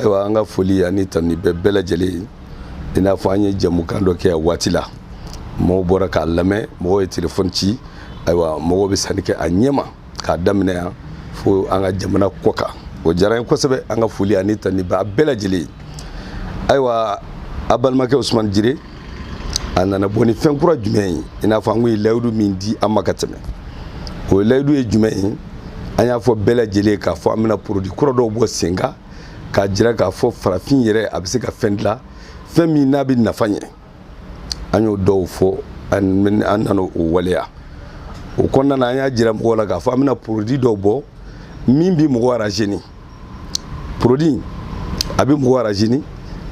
ayiwa an ka foli ani tanu bɛɛ bɛɛ lajɛlen i n'a fɔ an ye jɛmukan dɔ kɛ waati la mɔgɔw bɔra k'a lamɛn mɔgɔw ye telefɔni ci ayiwa mɔgɔw bɛ sanni kɛ a ɲɛma k'a daminɛ yan fo an ka jamana kɔ kan o diyara n ye kosɛbɛ an ka foli ani tanu bɛɛ lajɛlen ayiwa a balimakɛ Usumani Jire a nana bɔ ni fɛn kura jumɛn ye i n'a fɔ an ko ye layidu min di an ma ka tɛmɛ o layidu ye jumɛn ye an y'a fɔ bɛɛ lajɛlen k'a fɔ an bɛna produit kura dɔw bɔ sen kan k'a jira k'a fɔ farafin yɛrɛ a bɛ se ka fɛn dilan fɛn min n'a bɛ nafa ɲɛ an y'o dɔw fɔ an nana o waleya o kɔnɔna na an y'a jira mɔgɔw la k'a fɔ an bɛna produit dɔw bɔ min bɛ mɔgɔ arranger produit a bɛ mɔgɔ arranger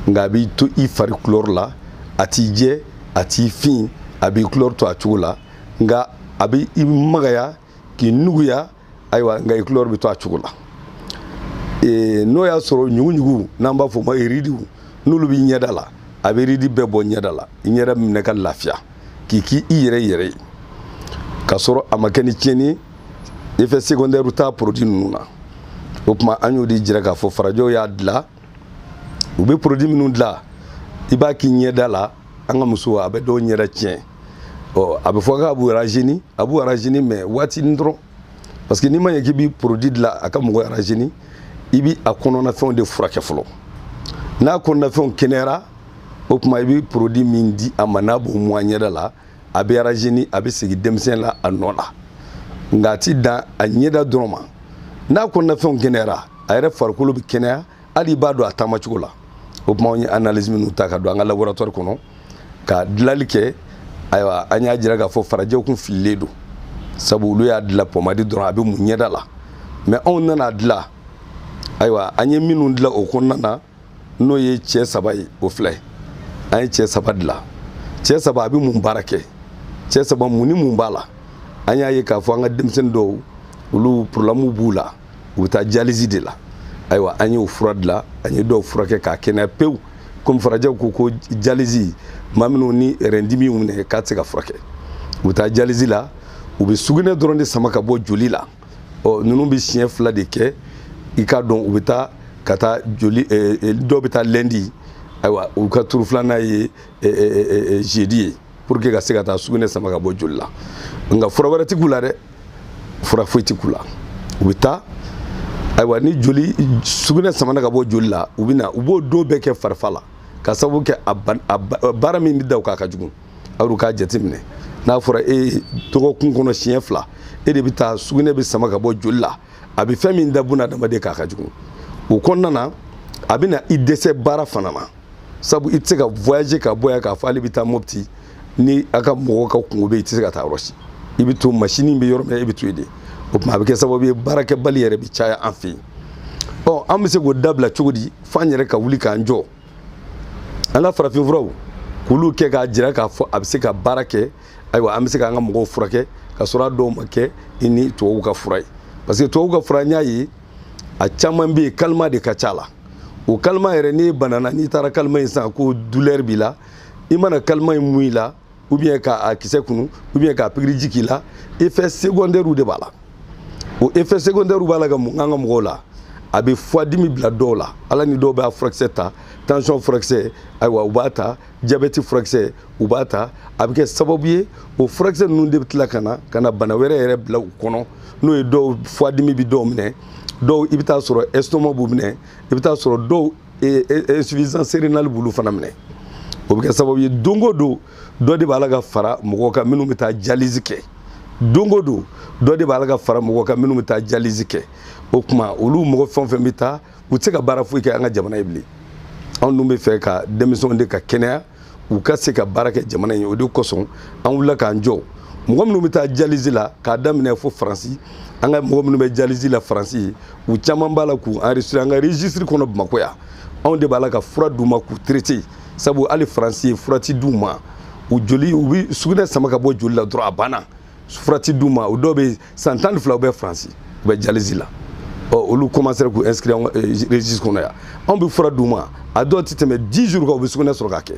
nka a b'i to i fari couleur la a t'i jɛ a t'i fin a b'i couleur to a cogo la nka a bɛ i magaya k'i nuguya ayiwa nka i couleur bɛ to a cogo la n'o y'a sɔrɔ ɲuguɲugu n'an b'a fɔ o ma ridiw n'olu bɛ ɲɛda la a bɛ ridi bɛɛ bɔ ɲɛda la i ɲɛda minɛ ka lafiya k'i k'i yɛrɛ ye ka sɔrɔ a ma kɛ ni tiɲɛni effet secondaire t'a produit ninnu na o tuma an y'o de jira k'a fɔ farajɛw y'a dilan u bɛ produit minnu dilan i b'a k'i ɲɛda la an ka musow a bɛ dɔw ɲɛda tiɲɛ a bɛ fɔ k'a b'u arranger mais waatinin dɔrɔn parce que n'i ma ɲɛ k'i bɛ produit dilan a ka mɔgɔ arranger i bi a kɔnɔnafɛnw de furakɛ fɔlɔ n'a kɔnɔnafɛnw kɛnɛyara o tuma i bɛ produit min di a ma n'a b'o mun a ɲɛda la a bɛ arranger a bɛ segin denmisɛn la a nɔ la nka a ti dan a ɲɛda dɔrɔn ma n'a kɔnɔnafɛnw kɛnɛyara a yɛrɛ farikolo bɛ kɛnɛya hali i b'a dɔn a taamacogo la o tuma an ye analyse minnu ta ka don an ka laboratoire kɔnɔ ka dilanli kɛ ayiwa an y'a jira k'a fɔ farajɛw kun fililen don sabu olu y'a dilan pomadi dɔrɔn a bɛ mun ɲɛda la mais anw nana dilan ayiwa an ye minnu dilan o kɔnɔna na n'o ye cɛ 3 ye o filɛ an ye cɛ 3 dilan cɛ 3 a bɛ mun baara kɛ cɛ 3 mun ni mun b'a la an y'a ye k'a fɔ an ka denmisɛnnin dɔw olu problème b'u la u bɛ taa dialyse de la ayiwa an y'o fura dilan an ye dɔw furakɛ k'a kɛnɛya pewu komi farajɛw ko dialyse maa minnu ni rein dimi minɛ k'a tɛ se ka furakɛ u bɛ taa dialyse la u bɛ sugunɛ dɔrɔn de sama ka bɔ joli la ninnu bɛ siɲɛ 2 de kɛ i k'a dɔn u bɛ taa ka taa joli dɔw bɛ taa lundi ayiwa u ka turu filanan ye jeudi ye pour que ka se ka taa sugunɛ sama ka bɔ joli la nka fura wɛrɛ tɛ k'u la dɛ fura foyi tɛ k'u la u bɛ taa ayiwa ni joli sugunɛ samana ka bɔ joli la u bɛ na u b'o don bɛɛ kɛ farifa la ka sababu kɛ a baara min bɛ da o kan ka jugu aw k'a jateminɛ n'a fɔra e dɔgɔkun kɔnɔ siɲɛ 2 e de bɛ taa sugunɛ bɛ sama ka bɔ joli la a bɛ fɛn min da buna adamaden k'a ka jugu o kɔnɔna na a bɛ na i dɛsɛ baara fana na sabu i tɛ se ka voyager ka bɔ yan k'a fɔ ale bɛ taa Mopti ni a ka mɔgɔw ka kungo bɛ yen i tɛ se ka taa yɔrɔ si i bɛ to machine bɛ yɔrɔ min i bɛ to yen de o tuma a bɛ kɛ sababu ye baarakɛbali yɛrɛ bɛ caya an fɛ yen an bɛ se k'o dabila cogo di f'an yɛrɛ ka wuli k'an jɔ an ka farafinfuraw k'olu kɛ k'a jira k'a fɔ a bɛ se ka baara kɛ ayiwa an bɛ se k'an ka mɔgɔw furakɛ ka sɔrɔ a dɔw ma kɛ i ni tubabuw ka fura ye parce que tubabuw ka fura n y'a ye a caman bɛ yen kalima de ka ca la o kalima yɛrɛ n'i banana n'i taara kalima in san ko douleur b'i la i mana kalima in mun i la ou bien k'a kisɛ kunu ou bien k'a pikiriji k'i la effet secondaire de b'a la o effet secondaire b'a la ka mun an ka mɔgɔw la a bɛ foie dimi bila dɔw la ala ni dɔw bɛ a furakisɛ ta tension furakisɛ ayiwa u b'a ta diabète furakisɛ u b'a ta a bɛ kɛ sababu ye o furakisɛ ninnu de bɛ tila ka na bana wɛrɛ yɛrɛ bila u kɔnɔ n'o ye dɔw foie dimi bɛ dɔw minɛ dɔw i bɛ taa sɔrɔ estomac b'u minɛ i bɛ taa sɔrɔ dɔw insuffisance rénale b'olu fana minɛ o bɛ kɛ sababu ye don o don dɔ de b'a la ka fara mɔgɔw kan minnu bɛ taa dialyse kɛ don o don dɔ de b'a la ka fara mɔgɔw kan minnu bɛ taa dialyse kɛ o tuma olu mɔgɔ fɛn o fɛn bɛ taa u tɛ se ka baara foyi kɛ an ka jamana ye bilen anw dun bɛ fɛ ka denmisɛnw de ka kɛnɛya u ka se ka baara kɛ jamana in ye o de kosɔn an wulila k'an jɔ mɔgɔ minnu bɛ taa dialyse la k'a daminɛ fo Faransi an ka mɔgɔ minnu bɛ dialyse la Faransi u caman b'a la k'u enregistrer an ka registre kɔnɔ Bamakɔ yan anw de b'a la ka fura d'u ma k'u traiter sabu hali Faransi ye fura ti d'u ma u joli u bɛ sugunɛ sama ka bɔ joli la dɔrɔn a banna fura ti d'u ma o dɔw bɛ san 12 u bɛ Faransi u bɛ dialyse la olu commencé k'u inscrire registre kɔnɔ yan anw bɛ fura d'u ma a dɔw tɛ tɛmɛ 10 jours kan u bɛ sugunɛ sɔrɔ k'a kɛ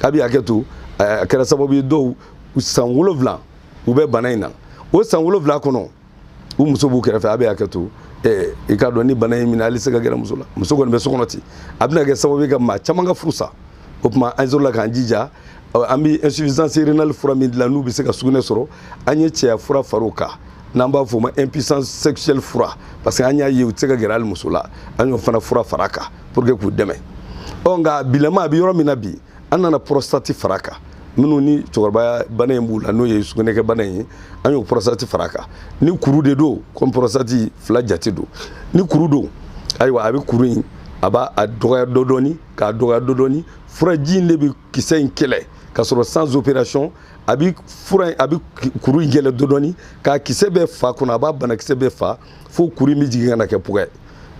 a bɛ hakɛ to a kɛra sababu ye dɔw san 7 u bɛ bana in na o san 7 kɔnɔ u muso b'u kɛrɛfɛ a bɛ hakɛ to i k'a dɔn ni bana in minɛ hali se ka gɛrɛ muso la muso kɔni bɛ so kɔnɔ ten a bɛna kɛ sababu ye ka maa caman ka furu sa o tuma an sɔrɔla k'an jija an bɛ insuffisance rénale fura min dilan n'u bɛ se ka sugunɛ sɔrɔ an ye cɛya fura far'o kan n'an b'a fɔ o ma impuissance sexuelle fura parce que an y'a ye u tɛ se ka gɛrɛ hali muso la an y'o fana fura far'a kan pour que k'u dɛmɛ nka bilama a bɛ yɔrɔ min na bi an nana prostate far'a kan minnu ni cɛkɔrɔbaya bana in b'u la n'o ye sugunɛkɛ bana in ye an y'o prostate far'a kan ni kuru de don comme prostate fila jate don ni kuru don ayiwa a bɛ kuru in a b'a dɔgɔya dɔɔni k'a dɔgɔya dɔɔni furaji in de bɛ kisɛ in kɛlɛ ka sɔrɔ sans opération a bɛ kuru in kɛlɛ dɔɔni k'a kisɛ bɛɛ fa kɔnɔ a b'a banakisɛ bɛɛ fa fo kuru in bɛ jigin ka na kɛ pugɛ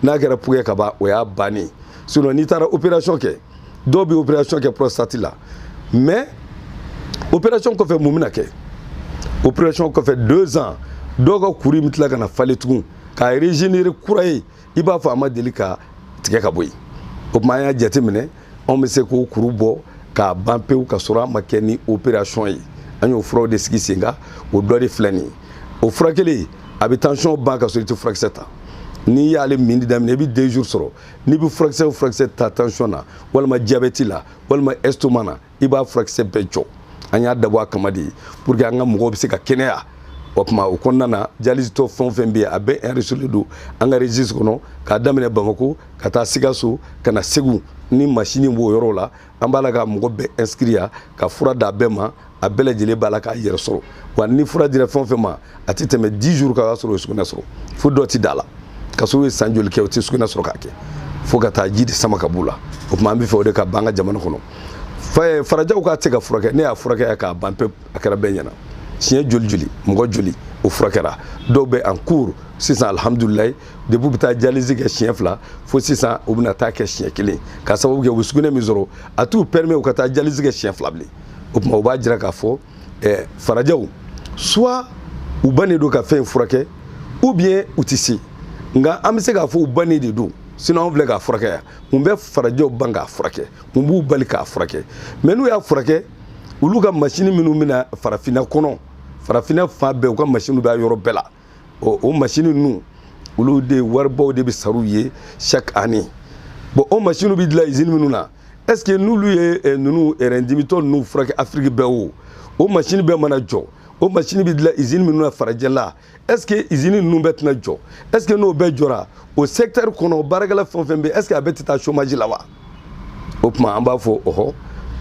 n'a kɛra pugɛ ka ban o y'a bannen sinon n'i taara opération kɛ dɔw bɛ opération kɛ prostate la mais opération kɔfɛ mun bɛna kɛ opération kɔfɛ 2 ans dɔw ka kuru in bɛ tila ka na falen tugun k'a régénérer kura ye i b'a fɔ a ma deli ka tigɛ ka bɔ yen o tuma an y'a jateminɛ anw bɛ se k'o kuru bɔ k'a ban pewu ka sɔrɔ a ma kɛ ni opération ye an y'o furaw de sigi sen kan o dɔ de filɛ nin ye o furakɛli a bɛ tension ban ka sɔrɔ i tɛ furakisɛ ta n'i y'ale mindi daminɛ i bɛ 2 jours sɔrɔ n'i bɛ furakisɛ o furakisɛ ta tension na walima diabète la walima estomac na i b'a furakisɛ bɛɛ jɔ an y'a dabɔ a kama de pour que an ka mɔgɔw bɛ se ka kɛnɛya o tuma o kɔnɔna na dialyse tɔ fɛn o fɛn bɛ yen a bɛɛ enregistré don an ka registre kɔnɔ k'a daminɛ Bamako ka taa Sikaso ka na Segu ni machine b'o yɔrɔ la an b'a la ka mɔgɔ bɛɛ inscrit yan ka fura d'a bɛɛ ma a bɛɛ lajɛlen b'a la k'a yɛrɛ sɔrɔ wa ni fura dira fɛn o fɛn ma a tɛ tɛmɛ 10 jours kan o y'a sɔrɔ o ye sugunɛ sɔrɔ fo dɔ tɛ d'a la ka sɔrɔ o ye san joli kɛ o tɛ sugunɛ sɔrɔ k'a kɛ fo ka taa ji de sama ka b'u la o tuma an bɛ fɛ o de ka ban an ka jamana kɔnɔ farajaw k'a tɛ ka furakɛ ne y'a furakɛ k'a ban pewu a kɛra bɛɛ ɲɛna siɲɛ joli mɔgɔ joli o furakɛra dɔw bɛ en cours sisan alhamdulilayi depuis bɛ taa dialyse kɛ siɲɛ 2 fo sisan u bɛna taa kɛ siɲɛ 1 ka sababu kɛ u bɛ sugunɛ min sɔrɔ a t'u permet u ka taa dialyse kɛ siɲɛ 2 bilen o tuma u b'a jira k'a fɔ farajaw soit u bannen don ka fɛn in furakɛ ou bien u tɛ se nka an bɛ se k'a fɔ u bannen de don sinon an filɛ k'a furakɛ yan mun bɛ farajaw ban k'a furakɛ mun b'u bali k'a furakɛ mais n'u y'a furakɛ olu ka machine minnu bɛna farafinna kɔnɔ farafinna fan bɛɛ u ka machine b'a yɔrɔ bɛɛ la o machine ninnu olu de waribaw de bɛ sar'u ye chaque année bon o machine bɛ dilan usine minnu na est ce que n'olu ye ninnu dimitɔ ninnu furakɛ Afrique bɛɛ o machine bɛɛ mana jɔ o machine bɛ dilan usine minnu na farajɛ la est ce que usine ninnu bɛɛ tɛna jɔ est ce que n'o bɛɛ jɔra o secteur kɔnɔ baarakɛla fɛn o fɛn bɛ est ce que a bɛɛ tɛ taa chômage la wa o tuma an b'a fɔ ɔhɔ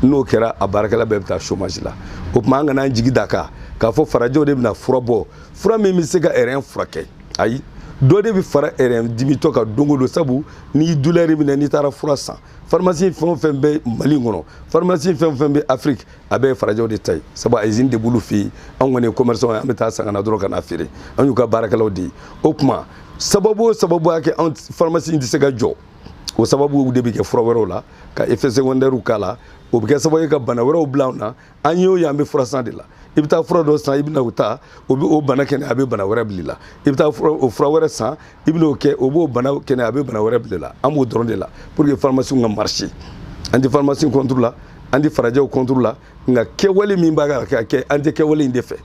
n'o kɛra a baarakɛla bɛɛ bɛ taa chômage la o tuma an kana an jigi d'a kan k'a fɔ farajɛw de bɛna fura bɔ fura min bɛ se ka RN furakɛ ayi dɔ de bɛ fara RN dimitɔ kan don o don sabu n'i douleur minɛ n'i taara fura san pharmacie fɛn o fɛn bɛ Mali kɔnɔ pharmacie fɛn o fɛn bɛ Afrique a bɛɛ ye farajɛw de ta ye sabu a usine de b'olu fɛ yen anw kɔni ye commerçant ye an bɛ taa san ka na dɔrɔn ka na feere an y'u ka baarakɛlaw de ye o tuma sababu o sababu y'a kɛ anw pharmacie tɛ se ka jɔ o sababu de bɛ kɛ fura wɛrɛw la ka effet secondaire k'a la o bɛ kɛ sababu ye ka bana wɛrɛw bila anw na an ye o ye an bɛ fura san de la i bɛ taa fura dɔ san i bɛ na o ta o bɛ o bana kɛnɛ a bɛ bana wɛrɛ bila i la i bɛ taa o fura wɛrɛ san i bɛ n'o kɛ o b'o bana kɛnɛ a bɛ bana wɛrɛ bila i la an b'o dɔrɔn de la pour que pharmacie ka marcher an tɛ pharmacie contre la an tɛ farajɛw contre la nka kɛwale min b'a ka kɛ an tɛ kɛwale in de fɛ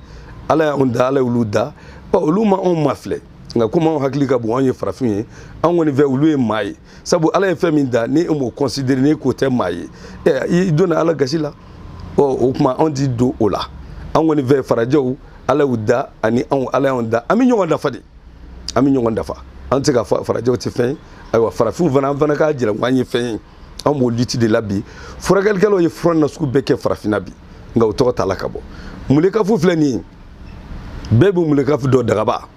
ala y'anw da ala y'olu da olu ma anw ma filɛ nka komi anw hakili ka bon anw ye farafin ye anw kɔni fɛ olu ye maa ye sabu ala ye fɛn min da ni e m'o considérer ni k'o tɛ maa ye i donna ala gasi la o tuma anw tɛ don o la anw kɔni fɛ farajɛw ala y'u da ani anw ala y'anw da an bɛ ɲɔgɔn dafa de an bɛ ɲɔgɔn dafa an tɛ ka fɔ farajɛw tɛ fɛn ye ayiwa farafinw fana an fana k'a jira ko an ye fɛn ye an b'o lutte de la bi furakɛlikɛlaw ye fura nasugu bɛɛ kɛ farafinna bi nka o tɔgɔ t'a la ka bɔ mulekafu filɛ nin ye bɛɛ bɛ mulekafu dɔ dagaba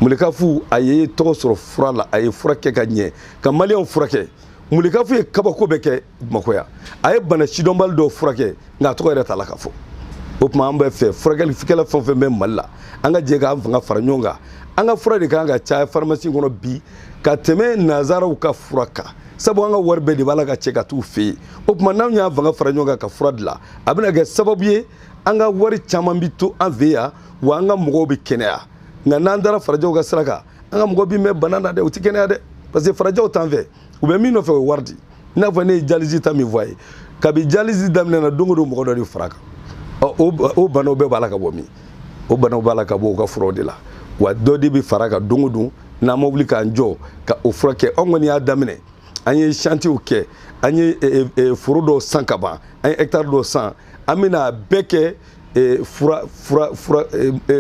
mulekafu a ye tɔgɔ sɔrɔ fura la a ye fura kɛ ka ɲɛ ka maliyɛnw furakɛ mulekafu ye kabako bɛɛ kɛ Bamakɔ yan a ye bana sidɔnbali dɔw furakɛ nka a tɔgɔ yɛrɛ t'a la ka fɔ o tuma an bɛ fɛ furakɛlikɛla fɛn o fɛn bɛ Mali la an ka jɛ k'an fanga fara ɲɔgɔn kan an ka fura de kan ka caya pharmacie kɔnɔ bi ka tɛmɛ nanzaraw ka fura kan sabu an ka wari bɛɛ de b'a la ka cɛ ka t'u fɛ yen o tuma n'anw y'an fanga fara ɲɔgɔn kan ka fura dilan a bɛna kɛ sababu ye an ka wari caman bi to an fɛ yan wa an ka mɔgɔw bɛ kɛnɛya nka n'an taara farajɛw ka sira kan an ka mɔgɔw bɛ mɛn bana na dɛ u tɛ kɛnɛya dɛ parce que farajɛw t'an fɛ u bɛ min nɔfɛ o ye wari di i n'a fɔ ne ye dialyse ta min fɔ a ye kabi dialyse daminɛ na don o don mɔgɔ dɔ de fara kan o banaw bɛɛ b'a la ka bɔ min o banaw b'a la ka bɔ u ka furaw de la wa dɔ de bɛ fara ka don o don n'an ma wuli k'an jɔ ka o furakɛ anw kɔni y'a daminɛ an ye chantier kɛ an ye foro dɔw san ka ban an ye hectare dɔw san an bɛna a bɛɛ kɛ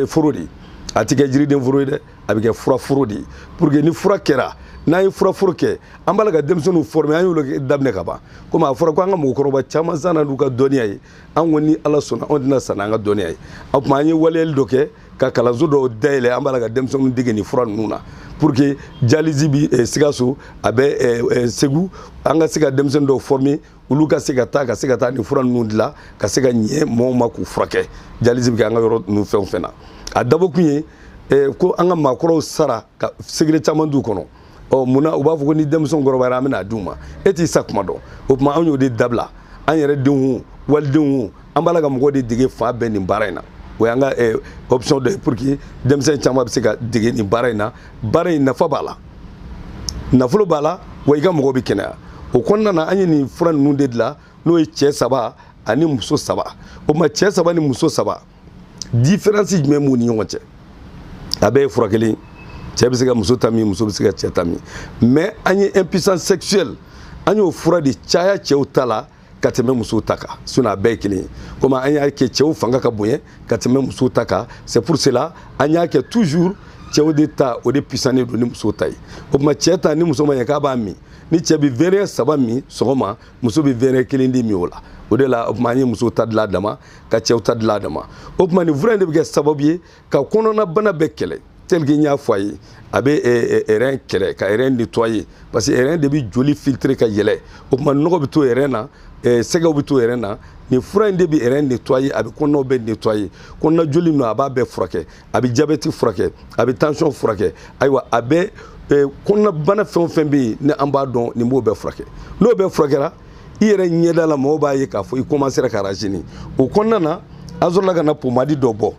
foro de a tɛ kɛ jiriden foro ye dɛ a bɛ kɛ fura foro de pour que ni fura kɛra n'an ye fura foro kɛ an b'a la ka denmisɛnninw former an y'olu daminɛ ka ban komi a fɔra ko an ka mɔgɔkɔrɔba caman sanna n'u ka dɔnniya ye an kɔni ni ala sɔnna anw tɛna sanna an ka dɔnniya ye o tuma an ye waleyali dɔ kɛ ka kalanso dɔw dayɛlɛ an b'a la ka denmisɛnninw dege nin fura ninnu na pour que dialyse bi Sikaso a bɛ Segu an ka se ka denmisɛnnin dɔw former olu ka se ka taa nin fura ninnu dilan ka se ka ɲɛ mɔgɔw ma k'u furakɛ dialyse bɛ kɛ an ka yɔrɔ ninnu fɛn o fɛn na a dabɔ kun ye ko an ka maakɔrɔw sara ka segere caman d'u kɔnɔ munna u b'a fɔ ko ni denmisɛnw kɔrɔbayara an bɛna d'u ma e t'i sa kuma dɔn o tuma anw y'o de dabila an yɛrɛ denw walidenw an b'a la ka mɔgɔw de dege fa bɛɛ nin baara in na o y'an ka option dɔ ye pour que denmisɛn caman bɛ se ka dege nin baara in na baara in nafa b'a la nafolo b'a la wa i ka mɔgɔw bɛ kɛnɛya o kɔnɔna na an ye nin fura ninnu de dilan n'o ye cɛ 3 ani muso 3 o tuma cɛ 3 ni muso 3 différence jumɛn b'u ni ɲɔgɔn cɛ a bɛɛ ye fura kelen cɛ bɛ se ka muso ta min muso bɛ se ka cɛ ta min mais an ye impuissance sexuelle an y'o fura de caya cɛw ta la ka tɛmɛ musow ta kan sinon a bɛɛ ye kelen ye comme an y'a kɛ cɛw fanga ka bonya ka tɛmɛ musow ta kan c'est pour cela an y'a kɛ toujours cɛw de ta o de puissant don ni musow ta ye o tuma cɛ ta ni muso ma ɲɛ k'a b'a min ni cɛ bɛ verre 3 min sɔgɔma muso bɛ verre 1 de min o la o de la o tuma an ye musow ta dilan a dama ka cɛw ta dilan a dama o tuma nin fura in de bɛ kɛ sababu ye ka kɔnɔna bana bɛɛ kɛlɛ tel que n y'a fɔ a ye a bɛ rein kɛlɛ ka rein nettoyer parce que rein de bɛ joli filtrer ka yɛlɛ o tuma nɔgɔ bɛ to rein na sɛgɛw bɛ to rein na nin fura in de bɛ rein nettoyer a bɛ kɔnɔnaw bɛɛ nettoyer kɔnɔna joli ninnu a b'a bɛɛ furakɛ a bɛ diabète furakɛ a bɛ tension furakɛ ayiwa a bɛ kɔnɔna bana fɛn o fɛn bɛ yen ni an b'a dɔn nin b'o bɛɛ furakɛ n'o bɛɛ furakɛra i yɛrɛ ɲɛda la mɔgɔw b'a ye k'a fɔ i commencera ka rajeunir o kɔnɔna na an sɔrɔla ka na pomade dɔ bɔ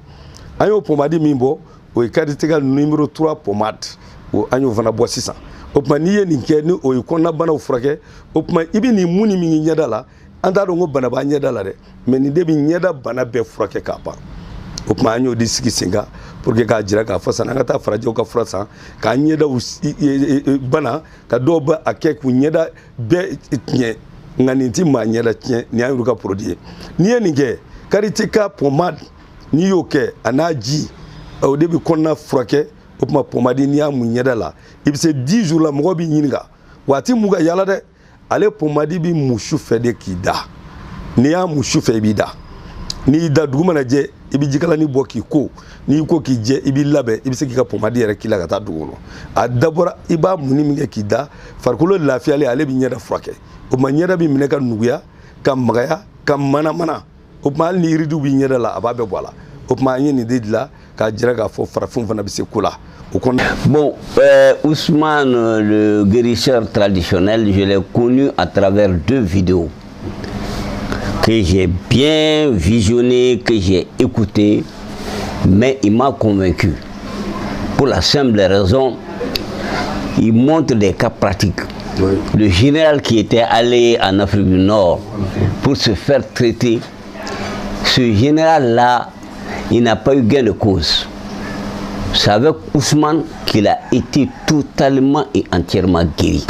an y'o pomade min bɔ o ye Carditica numéro 3 pomade o an y'o fana bɔ sisan o tuma n'i ye nin kɛ ni o ye kɔnɔnabanaw furakɛ o tuma i bɛ nin mun ni min k'i ɲɛda la an t'a dɔn ko bana b'a ɲɛda la dɛ mais nin de bɛ ɲɛda bana bɛɛ furakɛ k'a ban o tuma an y'o de sigi sen kan pour que k'a jira k'a fɔ san an ka taa farajɛw ka fura san k'an ɲɛdaw bana ka dɔw bɛ a kɛ k'u ɲɛda bɛɛ tiɲɛ nka nin ti maa ɲɛda tiɲɛ nin y'an y'olu ka produit ye n'i ye nin kɛ Carditica pomade n'i y'o kɛ a n'a ji o de bɛ kɔnɔna furakɛ o tuma pomade n'i y'a mun ɲɛda la i bɛ se 10 jours la mɔgɔ b'i ɲininka waati mun ka yala dɛ ale pomade bɛ mun su fɛ de k'i da n'i y'a mun su fɛ i b'i da n'i da dugu mana jɛ i bɛ jikalannin bɔ k'i ko n'i ko k'i jɛ i b'i labɛn i bɛ se k'i ka pomade yɛrɛ k'i la ka taa dugu kɔnɔ a dabɔra i b'a munni min kɛ k'i da farikolo lafiyalen ale bɛ ɲɛda furakɛ o tuma ɲɛda bɛ minɛ ka nuguya ka magaya ka mana o tuma hali ni yiridiw b'i ɲɛda la a b'a bɛɛ bɔ a la o tuma an ye nin de dilan k'a jira k'a fɔ farafinw fana bɛ se ko la. Bon, Ousmane, le guérisseur traditionnel, je l'ai connu à travers 2 vidéos que j'ai bien visionnées, que j'ai écoutées, mais il m'a convaincu. Pour la simple raison, il montre des cas pratiques. Oui. Le général qui était allé en Afrique du Nord pour se faire traiter, ce général-là, il n'a pas eu gain de cause. C'est avec Ousmane qu'il a été totalement et entièrement guéri.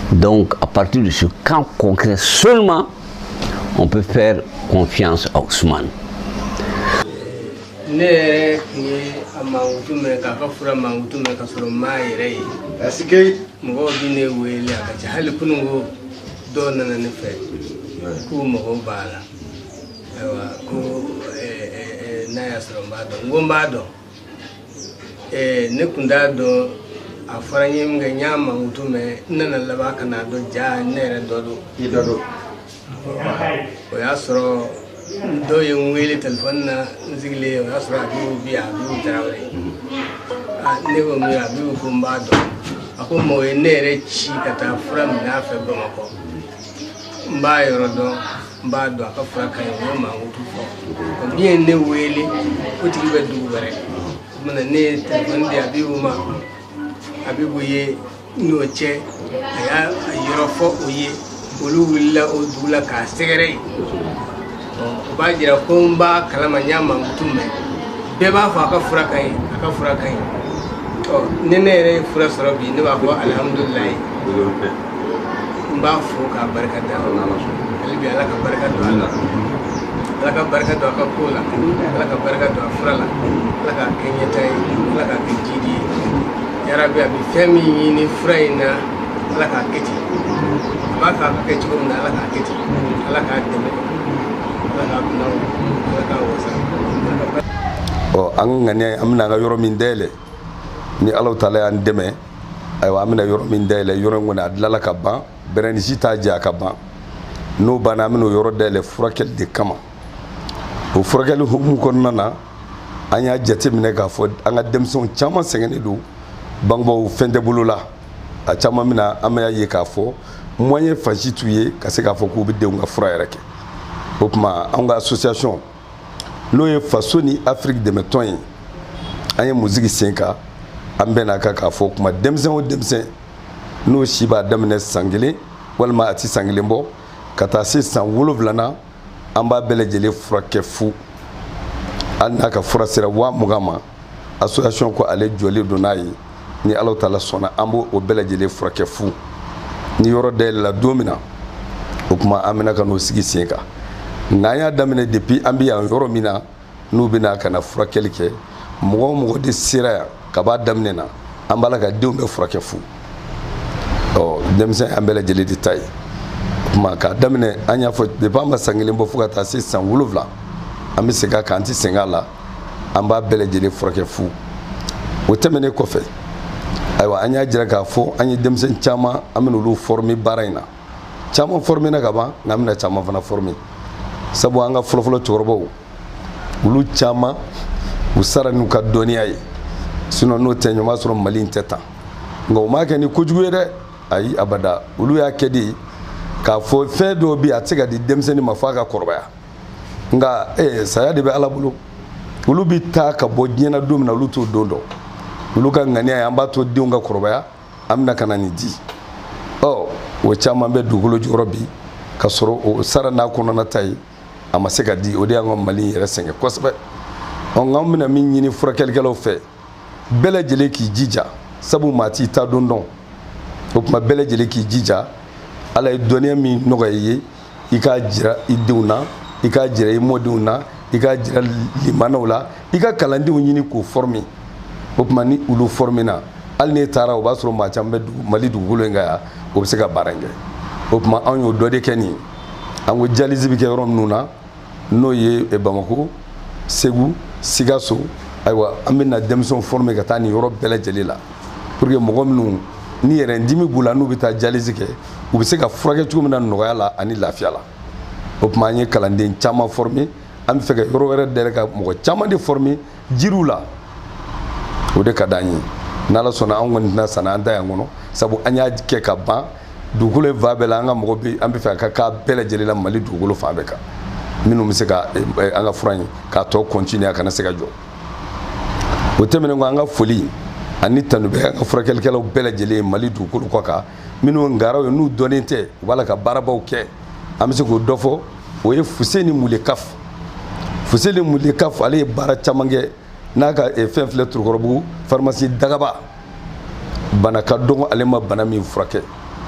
Donc, à partir de ce cas concret seulement, on peut faire confiance à Ousmane. ne kunda do a faranye mga nyama utume nana laba kana do ja nere dodo idodo o ya soro do yin wele telefon na nzigle o ya soro abi tarawre ne go mi abi ko mbado ako mo nere chi kata fura mi na fe bo mako mba yoro do mbado aka fura kan yo ma utufo o bien ne wele ko ti be du bare mana ne telefon de abibu ye noche aya yorofo oye oluwilla odula ka segere o ba jira ko mba kala manyama mutume bɛɛ b'a fɔ a ka fura ka ɲi a ka fura ka ɲi ni ne yɛrɛ ye fura sɔrɔ bi ne b'a fɔ alihamudulilayi n b'a fo k'a barika da hali bi ala ka barika don a la ala ka barika don a ka ko la ala ka barika don a fura la ala k'a kɛ ɲɛta ye ala k'a kɛ jidi ye yarabi a bɛ fɛn min ɲini fura in na ala k'a kɛ ten a b'a fɛ a ka kɛ cogo min na ala k'a kɛ ten ala k'a dɛmɛ ala k'a kunna ala k'a wasa. An ŋaniya an bɛna an ka yɔrɔ min dayɛlɛ ni Alahu Taala y'an dɛmɛ ayiwa an bɛna yɔrɔ min dayɛlɛ yɔrɔ in kɔni a dilanna ka ban bɛrɛ ni si t'a jɛ a ka ban n'o banna an bɛna o yɔrɔ dayɛlɛ furakɛli de kama o furakɛli hukumu kɔnɔna na an y'a jateminɛ k'a fɔ an ka denmisɛnw caman sɛgɛnnen don bangebaaw fɛn tɛ bolo la a caman bɛna an bɛ ye k'a fɔ moyen fansi t'u ye ka se k'a fɔ k'u bɛ denw ka fura yɛrɛ kɛ o tuma an ka association n'o ye faso ni Afrique dɛmɛtɔn ye an ye musiki sen kan an bɛn'a kan k'a fɔ kuma denmisɛn o denmisɛn n'o si b'a daminɛ san 1 walima a ti san 1 bɔ ka taa se san 7 na an b'a bɛɛ lajɛlen furakɛ fu hali n'a ka fura sera 20,000 ma association ko ale jɔlen don n'a ye ni Alahu Taala sɔnna an b'o bɛɛ lajɛlen furakɛ fu ni yɔrɔ dayɛlɛla don min na o kuma an bɛna ka n'o sigi sen kan n'an y'a daminɛ depuis an bɛ yan yɔrɔ min na n'u bɛna ka na furakɛli kɛ mɔgɔ o mɔgɔ de sera yan ka b'a daminɛ na an b'a la ka denw bɛɛ furakɛ fu denmisɛn an bɛɛ lajɛlen de ta ye kuma k'a daminɛ an y'a fɔ depuis an ma san 1 bɔ fo ka taa se san 7 an bɛ segin a kan an tɛ sɛgɛn a la an b'a bɛɛ lajɛlen furakɛ fu o tɛmɛnen kɔfɛ ayiwa an y'a jira k'a fɔ an ye denmisɛn caman an bɛna olu former baara in na caman former na ka ban nka an bɛna caman fana former sabu an ka fɔlɔfɔlɔ cɛkɔrɔbaw olu caman u sara n'u ka dɔnniya ye sinon n'o tɛ ɲuman sɔrɔ Mali in tɛ tan nka u m'a kɛ ni kojugu ye dɛ ayi abada olu y'a kɛ de k'a fɔ fɛn dɔw bɛ yen a tɛ se ka di denmisɛnnin ma f'a ka kɔrɔbaya nka saya de bɛ Ala bolo olu bɛ taa ka bɔ diɲɛ na don min na olu t'o don dɔn olu ka ŋaniya ye an b'a to denw ka kɔrɔbaya an bɛna ka na nin di o caman bɛ dugukolo jukɔrɔ bi ka sɔrɔ o sara n'a kɔnɔna ta ye a ma se ka di o de y'an ka Mali yɛrɛ sɛgɛn kosɛbɛ nka an bɛna min ɲini furakɛlikɛlaw fɛ bɛɛ lajɛlen k'i jija sabu maa t'i ta don dɔn o tuma bɛɛ lajɛlen k'i jija Ala ye dɔnniya min nɔgɔya i ye i k'a jira i denw na i k'a jira i mɔdenw na i k'a jira limanaw la i ka kalandenw ɲini k'o former o tuma ni olu former na hali n'e taara o b'a sɔrɔ maa caman bɛ Mali dugukolo in kan yan o bɛ se ka baara in kɛ o tuma anw y'o dɔ de kɛ nin ye an ko dialyse bɛ kɛ yɔrɔ minnu na n'o ye Bamako Segu Sikaso ayiwa an bɛ na denmisɛnw former ka taa nin yɔrɔ bɛɛ lajɛlen la pour que mɔgɔ minnu ni yɛrɛ dimi b'u la n'u bɛ taa dialyse kɛ u bɛ se ka furakɛ cogo min na nɔgɔya la ani lafiya la o tuma an ye kalanden caman former an bɛ fɛ ka yɔrɔ wɛrɛ dayɛlɛ ka mɔgɔ caman de former jiriw la o de ka d'an ye n'Ala sɔnna an kɔni tɛna sanna an ta yan kɔnɔ sabu an y'a kɛ ka ban dugukolo in fan bɛɛ la an ka mɔgɔ bɛ an bɛ fɛ a ka k'a bɛɛ lajɛlen la Mali dugukolo fan bɛɛ kan minnu bɛ se ka an ka fura in k'a tɔ continuer a kana se ka jɔ o tɛmɛnen kɔ an ka foli ani tanu bɛ an ka furakɛlikɛlaw bɛɛ lajɛlen Mali dugukolo kɔ kan minnu ngaraw ye n'u dɔnnen tɛ u b'a la ka baarabaw kɛ an bɛ se k'o dɔ fɔ o ye Fuseni Mulekaf Fuseni Mulekaf ale ye baara caman kɛ n'a ka fɛn filɛ Turukɔrɔbugu pharmacie Dagaba bana ka dɔgɔ ale ma bana min furakɛ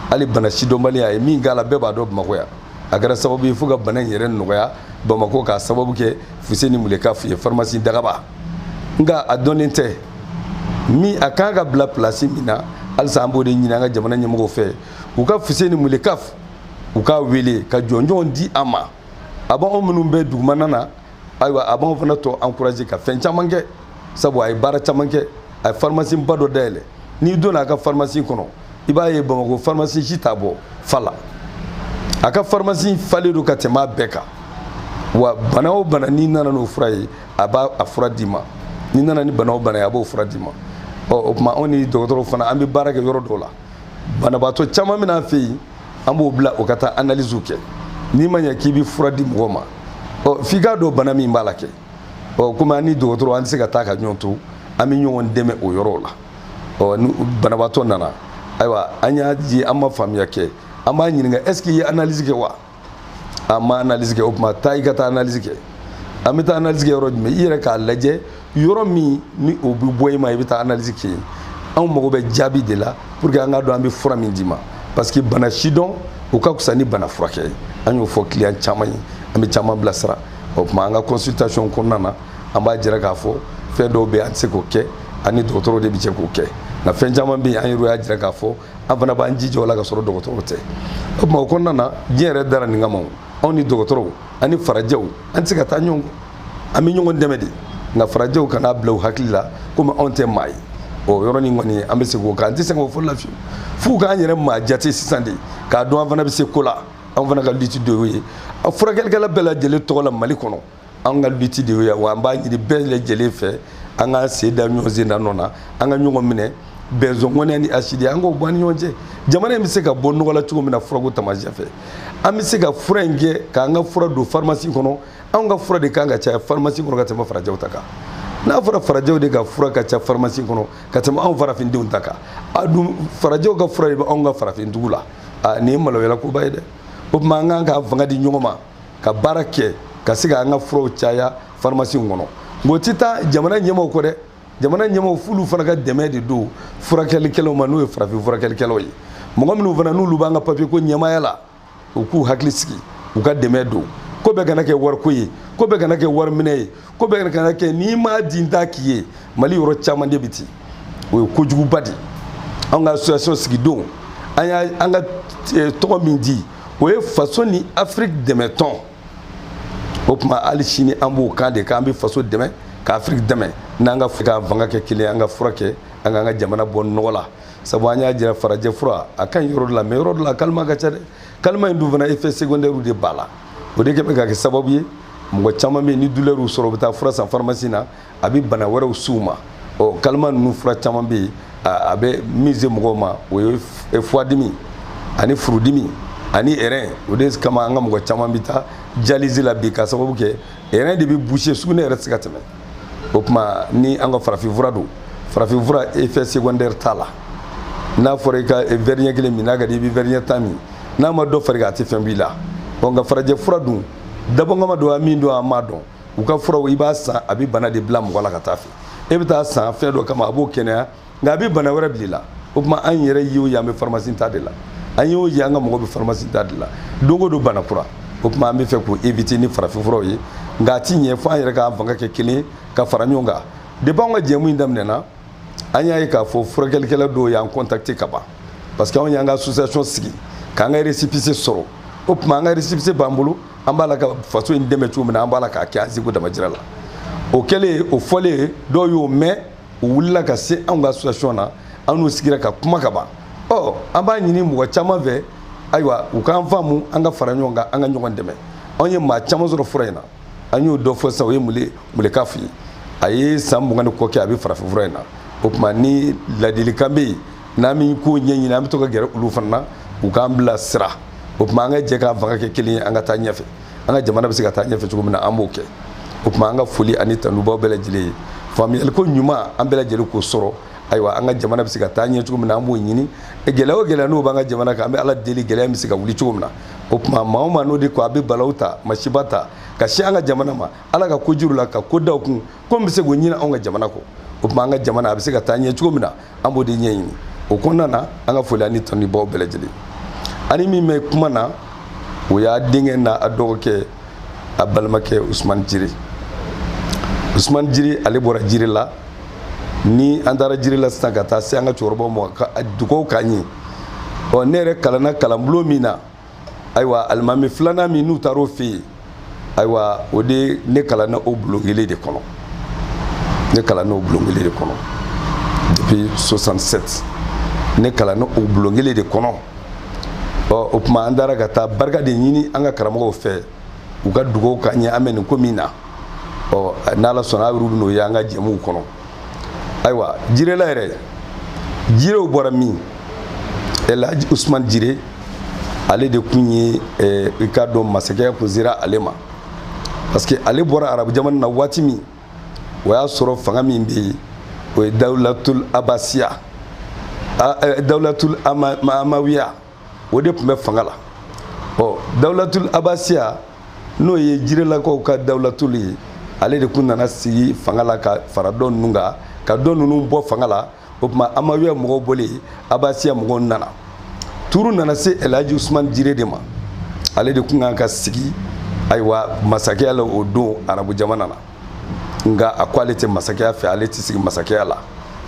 hali bana sidɔnbaliya a ye min k'a la bɛɛ b'a dɔn Bamakɔ yan a kɛra sababu ye fo ka bana in yɛrɛ nɔgɔya Bamakɔ k'a sababu kɛ Fuseni Mulekaf ye pharmacie Dagaba nka a dɔnnen tɛ min a kan ka bila place min na halisa an b'o de ɲini an ka jamana ɲɛmɔgɔw fɛ u ka Fuseni Mulekaf u k'a wele ka jɔnjɔnw di an ma a b'anw minnu bɛ dugumana na ayiwa a b'anw fana tɔ encourager ka fɛn caman kɛ sabu a ye baara caman kɛ a ye pharmacie ba dɔ dayɛlɛ n'i donna a ka pharmacie kɔnɔ i b'a ye Bamakɔ pharmacie si t'a bɔ fa la a ka pharmacie falen don ka tɛmɛ a bɛɛ kan wa bana o bana n'i nana n'o fura ye a b'a a fura d'i ma n'i nana ni bana o bana ye a b'o fura d'i ma o tuma anw ni dɔgɔtɔrɔw fana an bɛ baara kɛ yɔrɔ dɔw la banabaatɔ caman bɛ n'an fɛ yen an b'o bila o ka taa analyse kɛ n'i ma ɲɛ k'i bɛ fura di mɔgɔ ma f'i k'a dɔn bana min b'a la kɛ komi an ni dɔgɔtɔrɔ an tɛ se ka taa ka ɲɔgɔn to an bɛ ɲɔgɔn dɛmɛ o yɔrɔw la ni banabaatɔ nana ayiwa an y'a ye an ma faamuya kɛ an b'a ɲininka est ce que i ye analyse kɛ wa an ma analyse kɛ o tuma taa i ka taa analyse kɛ an bɛ taa analyse kɛ yɔrɔ jumɛn i yɛrɛ k'a lajɛ yɔrɔ min ni o bɛ bɔ i ma i bɛ taa analyse kɛ anw mago bɛ jaabi de la pour que an ka dɔn an bɛ fura min d'i ma parce que bana sidɔn o ka fisa ni bana furakɛ ye an y'o fɔ client caman ye an bɛ caman bilasira o tuma an ka consultation kɔnɔna na an b'a jira k'a fɔ fɛn dɔw bɛ yen an tɛ se k'o kɛ ani dɔgɔtɔrɔ de bɛ se k'o kɛ nka fɛn caman bɛ yen an yɛrɛ y'a jira k'a fɔ an fana b'an jija o la ka sɔrɔ dɔgɔtɔrɔ tɛ o tuma o kɔnɔna na diɲɛ yɛrɛ dara nin kama anw ni dɔgɔtɔrɔw ani farajɛw an tɛ se ka taa ɲɔgɔn kɔ an bɛ ɲɔgɔn dɛmɛ de nka farajɛw kana bila u hakili la komi anw tɛ maa ye o yɔrɔnin kɔni an bɛ se k'o kan an tɛ se k'o fɔ lafiya f'u k'an yɛrɛ maa jate sisan de k'a dɔn an fana bɛ se ko la an fana ka lutte de y'o ye a furakɛlikɛla bɛɛ lajɛlen tɔgɔ la Mali kɔnɔ an ka lutte de y'o ye wa an b'a ɲini bɛɛ lajɛlen fɛ an ka sen da ɲɔgɔn sen da nɔ na an ka ɲɔgɔn minɛ bɛnzɔngɔnɛ ni asidi an k'o bɔ an ni ɲɔgɔn cɛ jamana in bɛ se ka bɔ nɔgɔ la cogo min na furako taamasiyɛn fɛ an bɛ se ka fura in kɛ k'an ka fura don pharmacie kɔnɔ anw ka fura de kan ka caya pharmacie kɔnɔ ka tɛmɛ farajɛw ta kan n'a fɔra farajɛw de ka fura ka ca pharmacie kɔnɔ ka tɛmɛ anw farafindenw ta kan a dun farajɛw ka fura de bɛ anw ka farafindugu la nin ye maloyala koba ye dɛ o tuma an kan ka fanga di ɲɔgɔn ma ka baara kɛ ka se ka an ka furaw caya pharmacie kɔnɔ nko tɛ taa jamana ɲɛmaaw kɔ dɛ jamana ɲɛmaaw f'olu fana ka dɛmɛ de don furakɛlikɛlaw ma n'o ye farafin furakɛlikɛlaw ye mɔgɔ minnu fana n'olu b'an ka papier ko ɲɛmaaya la u k'u hakili sigi u ka dɛmɛ don ko bɛɛ kana kɛ wariko ye ko bɛɛ kana kɛ wari minɛ ye ko bɛɛ kana kɛ n'i ma di n ta k'i ye Mali yɔrɔ caman de bɛ ten o ye kojuguba de an ka association sigi don an ka tɔgɔ min di o ye faso ni Afrique dɛmɛ tɔn o tuma hali sini an b'o kan de k'an bɛ faso dɛmɛ ka Afrique dɛmɛ n'an ka fanga kɛ kelen an ka fura kɛ an k'an ka jamana bɔ nɔgɔ la sabu an y'a jira farajɛ fura a ka ɲi yɔrɔ dɔ la mais yɔrɔ dɔ la kalima ka ca dɛ kalima in dun fana effet secondaire de b'a la o de kɛ bɛ ka kɛ sababu ye mɔgɔ caman bɛ yen ni douleur sɔrɔ u bɛ taa fura san pharmacie na a bɛ bana wɛrɛw s'u ma ɔ kalima ninnu fura caman bɛ yen a bɛ mise mɔgɔw ma o ye foie dimi ani furudimi ani rein o de kama an ka mɔgɔ caman bɛ taa dialyse la bi ka sababu kɛ rein de bɛ boucher sugunɛ yɛrɛ tɛ se ka tɛmɛ o tuma ni an ka farafinfura don farafinfura effet secondaire t'a la n'a fɔra i ka verre ɲɛ kelen min n'a ka di i bɛ verre ɲɛ 10 min n'a ma dɔ fari kan a tɛ fɛn b'i la nka farajɛ fura dun dabɔnkama don a min don a ma dɔn u ka furaw i b'a san a bɛ bana de bila mɔgɔ la ka taa fɛ e bɛ taa san fɛn dɔ kama a b'o kɛnɛya nka a bɛ bana wɛrɛ bila i la o tuma an yɛrɛ ye o ye an bɛ pharmacie ta de la an ye o ye an ka mɔgɔ bɛ pharmacie ta de la don o don bana kura o tuma an bɛ fɛ k'o éviter ni farafinfuraw ye nka a ti ɲɛ fo an yɛrɛ k'an fanga kɛ kelen ye ka fara ɲɔgɔn kan depuis an ka jɛmu in daminɛna an y'a ye k'a fɔ furakɛlikɛla dɔw y'an contacter ka ban parce que anw y'an ka association sigi k'an ka récépissé sɔrɔ o tuma an ka récépissé b'an bolo an b'a la ka faso in dɛmɛ cogo min na an b'a la k'a kɛ an seko damajira la o kɛlen o fɔlen dɔw y'o mɛn u wulila ka se anw ka association na an n'u sigira ka kuma ka ban ɔ an b'a ɲini mɔgɔ caman fɛ ayiwa u k'an faamu an ka fara ɲɔgɔn kan an ka ɲɔgɔn dɛmɛ anw ye maa caman sɔrɔ fura in na an y'o dɔ fɔ sisan o ye muleka f'i ye a ye san 20 ni kɔ kɛ a bɛ farafin fura in na o tuma ni ladilikan bɛ yen n'an bɛ ko ɲɛɲini an bɛ to ka gɛrɛ olu fana na u k'an bila sira o tuma an ka jɛ k'an fanga kɛ kelen ye an ka taa ɲɛfɛ an ka jamana bɛ se ka taa ɲɛfɛ cogo min na an b'o kɛ o tuma an ka foli ani tanubaw bɛɛ lajɛlen ye faamuyaliko ɲuman an bɛɛ lajɛlen k'o sɔrɔ ayiwa an ka jamana bɛ se ka taa ɲɛ cogo min na an b'o ɲini gɛlɛya o gɛlɛya n'o b'an ka jamana kan an bɛ ala deli gɛlɛya bɛ se ka wuli cogo min na o tuma maa o maa n'o de ko a bɛ balaw ta masiba ta ka se an ka jamana ma ala ka ko juru la ka ko daw kun ko n bɛ se k'o ɲini anw ka jamana kɔ o tuma an ka jamana a bɛ se ka taa ɲɛ cogo min na an b'o de ɲɛɲini o kɔnɔna na an ka foli ani tanubaw bɛɛ lajɛlen ani min bɛ kuma na o y'a denkɛ n'a dɔgɔkɛ a balimakɛ Usumani Jire Usumani Jire ale bɔra Jire la ni an taara Jire la sisan ka taa se an ka cɛkɔrɔbaw ma ka dugawu k'an ye ɔ ne yɛrɛ kalanna kalanbulon min na ayiwa alimami filanan min n'u taara o fɛ yen ayiwa o de ne kalanna o bulon kelen de kɔnɔ ne kalanna o bulon kelen de kɔnɔ depuis 67 ne kalanna o bulon kelen de kɔnɔ ɔ o tuma an taara ka taa barika de ɲini an ka karamɔgɔw fɛ u ka dugawu k'an ye an bɛ nin ko min na ɔ n'ala sɔnna a bɛ n'o ye an ka jɛmuw kɔnɔ ayiwa Jirela yɛrɛ Jirew bɔra min Elhaji Usumani Jire ale de kun ye i k'a dɔn masakɛya kun sera ale ma parce que ale bɔra arabu jamana na waati min o y'a sɔrɔ fanga min bɛ yen o ye Dawulatul Abasiya Dawulatul Amawiya o de tun bɛ fanga la ɔ Dawulatul Abasiya n'o ye Jirelakaw ka Dawulatul ye ale de kun nana sigi fanga la ka fara dɔn ninnu kan ka dɔn ninnu bɔ fanga la o tuma Amawiya mɔgɔw bɔlen Abasiya mɔgɔw nana turu nana se Elhaji Usman Jire de ma ale de kun kan ka sigi ayiwa masakɛya la o don arabu jamana na nga a ko ale tɛ masakɛya fɛ ale tɛ sigi masakɛya la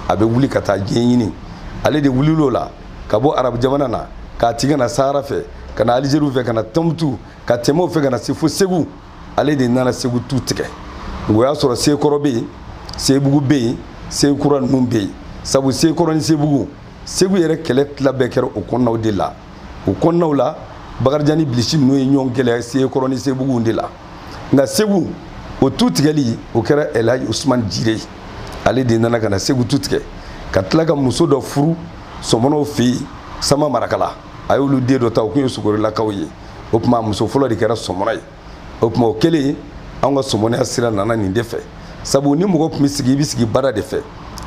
a bɛ wuli ka taa diɲɛ ɲini ale de wulil'o la ka bɔ arabu jamana na k'a tigi ka na Sahara fɛ ka na Alizeriw fɛ ka na Tɔnbukutu ka tɛmɛ o fɛ ka na se fo Segu ale de nana Segu tu tigɛ o y'a sɔrɔ Sekɔrɔ bɛ yen Sebugu bɛ yen Sekura ninnu bɛ yen sabu Sekɔrɔ ni Sebugu Segu yɛrɛ kɛlɛ tila bɛɛ kɛra o kɔnɔnaw de la o kɔnɔnaw la Bakarijan ni Bilisi ninnu ye ɲɔgɔn gɛlɛya Sekɔrɔ ni Sebugu de la nka Segu o tu tigɛli o kɛra Elhaji Usman Jire ale de nana ka na Segu tu tigɛ ka tila ka muso dɔ furu Sɔmɔnɔw fɛ yen Sama Marakala a y'olu den dɔ ta o tun ye Sogorilakaw ye o tuma muso fɔlɔ de kɛra Sɔmɔnɔ ye o tuma o kɛlen anw ka Sɔmɔnɔya sira nana nin de fɛ sabu ni mɔgɔ tun bɛ sigi i bɛ sigi bada de fɛ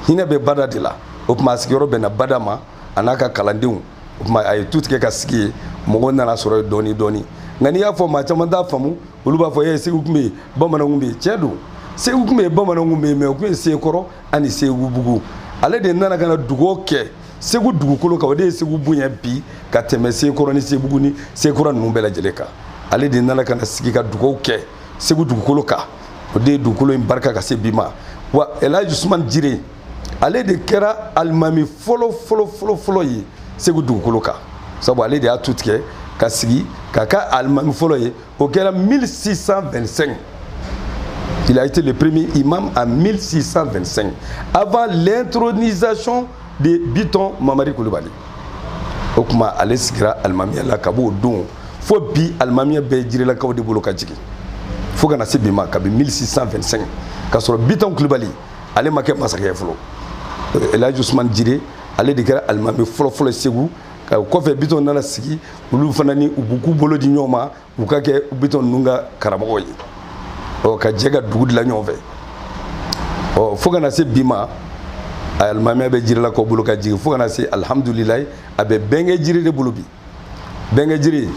hinɛ bɛ bada de la o tuma a sigiyɔrɔ bɛnna bada ma a n'a ka kalandenw o tuma a ye tu tigɛ ka sigi yen mɔgɔw nana sɔrɔ yen dɔɔni dɔɔni nka n'i y'a fɔ maa caman t'a faamu olu b'a fɔ Segu tun bɛ yen Bamananw tun bɛ yen tiɲɛ don Segu tun bɛ yen Bamananw tun bɛ yen mɛ o tun ye Sekɔrɔ ani Segubugu ale de nana ka na dugawu kɛ Segu dugukolo kan o de ye Segu bonya bi ka tɛmɛ Sekɔrɔ ni Sebugu ni Sekura ninnu bɛɛ lajɛlen kan ale de nana ka na sigi ka dugawu kɛ Segu dugukolo kan o de ye dugukolo in barika ka se bi ma wa Elhaji Usman Jire ale de kɛra alimami fɔlɔ ye Segu dugukolo kan sabu ale de y'a tu tigɛ ka sigi k'a ka alimami fɔlɔ ye o kɛra 1625 il a été le premier imam en 1625 avant l'intronisation de Biton Mamadi Kulibali o tuma ale sigira alimamiya la ka b'o don fo bi alimamiya bɛɛ Jirelakaw de bolo ka jigin fo kana se bi ma kabi 1625 ka sɔrɔ Biton Kulibali ale ma kɛ masakɛ fɔlɔ Elhaji Usman Jire ale de kɛra alimami fɔlɔ Segu ka kɔfɛ Biton nana sigi olu fana ni u b'u bolo di ɲɔgɔn ma u ka kɛ Biton ninnu ka karamɔgɔw ye ka jɛ ka dugu dilan ɲɔgɔn fɛ fo kana se bi ma alimamiya bɛ Jirelakaw bolo ka jigin fo kana se alhamdulilayi a bɛ Bɛnkɛ Jire de bolo bi Bɛnkɛ Jire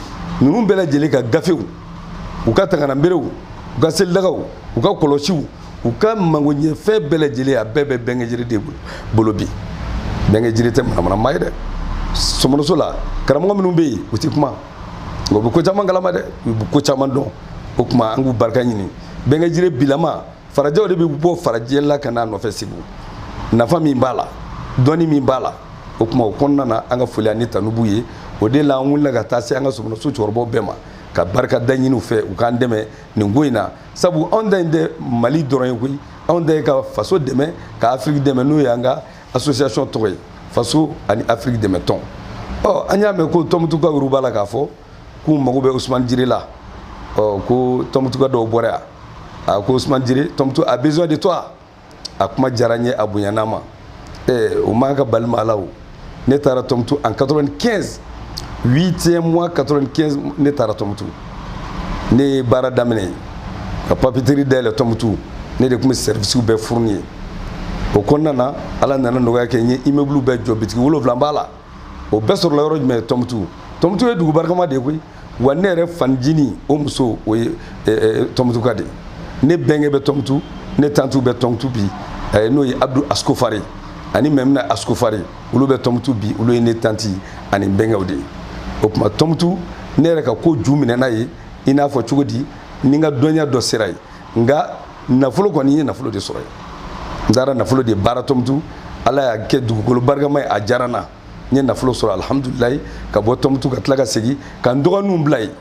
ninnu bɛɛ lajɛlen ka gafew u ka tangananberew u ka selidagaw u ka kɔlɔsiw u ka magoɲɛfɛn bɛɛ lajɛlen a bɛɛ bɛ Bɛnkɛ Jire de bolo bi Bɛnkɛ Jire tɛ manamanamaa ye dɛ Sɔmɔnɔso la karamɔgɔ minnu bɛ yen u tɛ kuma nka u bɛ ko caman kalama dɛ u bɛ ko caman dɔn o tuma an k'u barika ɲini Bɛnkɛ Jire bilama farajɛw de bɛ bɔ farajɛ la ka n'a nɔfɛ Segu nafa min b'a la dɔnni min b'a la o tuma o kɔnɔna na an ka foli ani tanubu ye o de la an wulila ka taa se an ka Sɔmɔnɔso cɛkɔrɔbaw bɛɛ ma ka barika da ɲini u fɛ u k'an dɛmɛ nin ko in na sabu anw ta in tɛ Mali dɔrɔn ye koyi anw ta ye ka faso dɛmɛ ka Afiriki dɛmɛ n'o ye an ka association tɔgɔ ye faso ani Afiriki dɛmɛ tɔn an y'a mɛn ko Tɔnbukutuka yɛrɛ b'a la k'a fɔ k'u mago bɛ Usman Jire la ko Tɔnbukutuka dɔw bɔra yan a ko Usman Jire Tɔnbukutu a besoin de toi a kuma diyara n ye a bonyana ma o man ka bali ma la o ne taara Tɔnbukutu en 95 8e mois 95 ne taara Tɔnbukutu ne ye baara daminɛ ka papeterie dayɛlɛ Tɔnbukutu ne de tun bɛ service bɛɛ fourni o kɔnɔna na ala nana nɔgɔya kɛ n ye immeuble bɛɛ jɔ bitigi 7 b'a la o bɛɛ sɔrɔla yɔrɔ jumɛn Tɔnbukutu Tɔnbukutu ye dugu barikama de ye koyi wa ne yɛrɛ fanjini o muso o ye Tɔnbukutuka de ne bɛnkɛ bɛ Tɔnbukutu ne tantu bɛ Tɔnbukutu bi n'o ye Abdou Askofari ani Memina Askofari olu bɛ Tɔnbukutu bi olu ye ne tanti ani bɛnkɛw de ye o tuma Tɔnbukutu ne yɛrɛ ka ko ju minɛna ye i n'a fɔ cogo di ni n ka dɔnniya dɔ sera ye nka nafolo kɔni n ye nafolo de sɔrɔ ye n taara nafolo de baara Tɔnbukutu ala y'a kɛ dugukolo barikama ye a diyara n na n ye nafolo sɔrɔ alhamdulilayi ka bɔ Tɔnbukutu ka tila ka segin ka n dɔgɔninw bila yen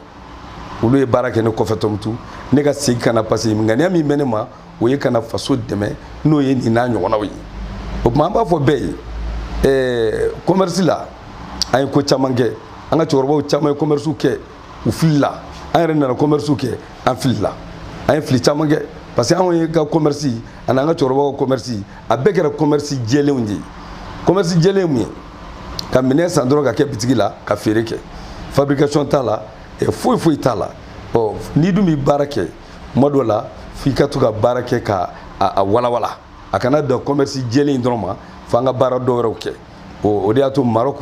olu ye baara kɛ ne kɔfɛ Tɔnbukutu ne ka segin ka na parce que ŋaniya min bɛ ne ma o ye ka na faso dɛmɛ n'o ye nin n'a ɲɔgɔnnaw ye o tuma an b'a fɔ bɛɛ ye commerce la an ye ko caman kɛ an ka cɛkɔrɔbaw caman ye commerce kɛ u filila an yɛrɛ nana commerce kɛ an filila an ye fili caman kɛ parce que anw ye ka commerce ani an ka cɛkɔrɔbaw ka commerce a bɛɛ kɛra commerce jɛlenw ye commerce jɛlen mun ye ka minɛn san dɔrɔn ka kɛ bitigi la ka feere kɛ fabrication t'a la foyi t'a la n'i dun bɛ baara kɛ tuma dɔ la f'i ka to ka baara kɛ ka a walawala a kana dan commerce jɛlen dɔrɔn ma f'an ka baara dɔ wɛrɛw kɛ o de y'a to Maroc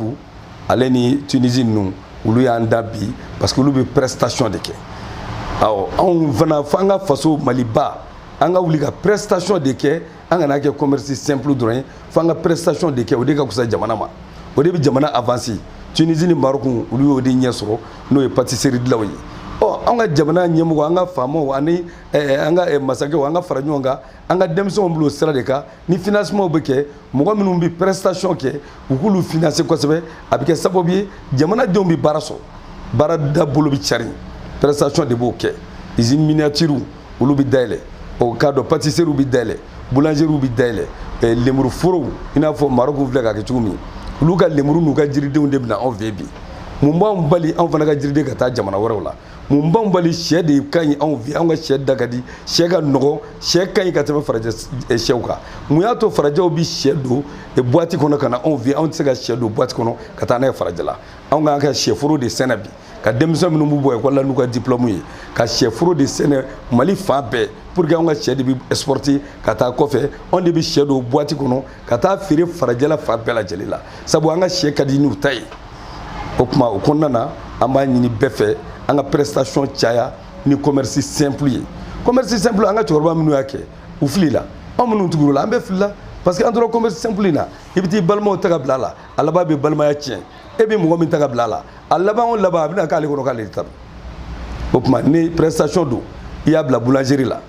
ale ni Tunisie ninnu olu y'an da bi parce que olu bɛ prestation de kɛ anw fana f'an ka faso Maliba an ka wuli ka prestation de kɛ an kana kɛ commerce simple dɔrɔn ye fo an ka prestation de kɛ o de ka kusa jamana ma o de bɛ jamana avancer Tunisie ni Maroc olu y'o de ɲɛ sɔrɔ n'o ye pâtisserie dilaw ye an ka jamana ɲɛmɔgɔ an ka faamaw ani an ka masakɛw an ka fara ɲɔgɔn kan an ka denmisɛnw bila o sira de kan ni financement bɛ kɛ mɔgɔ minnu bɛ prestation kɛ u k'olu financer kosɛbɛ a bɛ kɛ sababu ye jamanadenw bɛ baara sɔrɔ baara dabolo bɛ cari prestation de b'o kɛ usine miniature olu bɛ dayɛlɛ o k'a dɔn pâtisserie bɛ dayɛlɛ boulangerie bɛ dayɛlɛ lemuru forow i n'a fɔ Maroc filɛ k'a kɛ cogo min olu ka lemuru n'u ka jiridenw de bɛna anw fɛ bi mun b'anw bali anw fana ka jiriden ka taa jamana wɛrɛw la mun b'anw bali sɛ de ka ɲi anw fɛ anw ka sɛ da ka di sɛ ka nɔgɔ sɛ ka ɲi ka tɛmɛ farajɛ sɛw kan mun y'a to farajɛw bɛ sɛ don boîte kɔnɔ ka na anw fɛ anw tɛ se ka sɛ don boîte kɔnɔ ka taa n'a ye farajɛ la anw k'an ka sɛforo de sɛnɛ bi ka denmisɛn minnu b'u bɔ école la n'u ka diplôme ye ka sɛforo de sɛnɛ Mali fan bɛɛ pour que anw ka sɛ de bɛ exporter ka taa kɔfɛ anw de bɛ sɛ don boîte kɔnɔ ka taa feere farajɛ la fan bɛɛ lajɛlen la sabu an ka sɛ ka di n'u ta ye o kuma o kɔnɔna na an b'a ɲini bɛɛ fɛ an ka prestation caya ni commerce simple ye commerce simple an ka cɛkɔrɔba minnu y'a kɛ u filila anw minnu tugula la an bɛɛ filila parce que an tora commerce simple in na i bɛ t'i balimaw ta ka bila a la a laban bɛ balimaya tiɲɛ e bɛ mɔgɔ min ta ka bila a la a laban o laban a bɛna k'ale kɔnɔ k'ale de ta don o kuma ni prestation don i y'a bila boulangerie la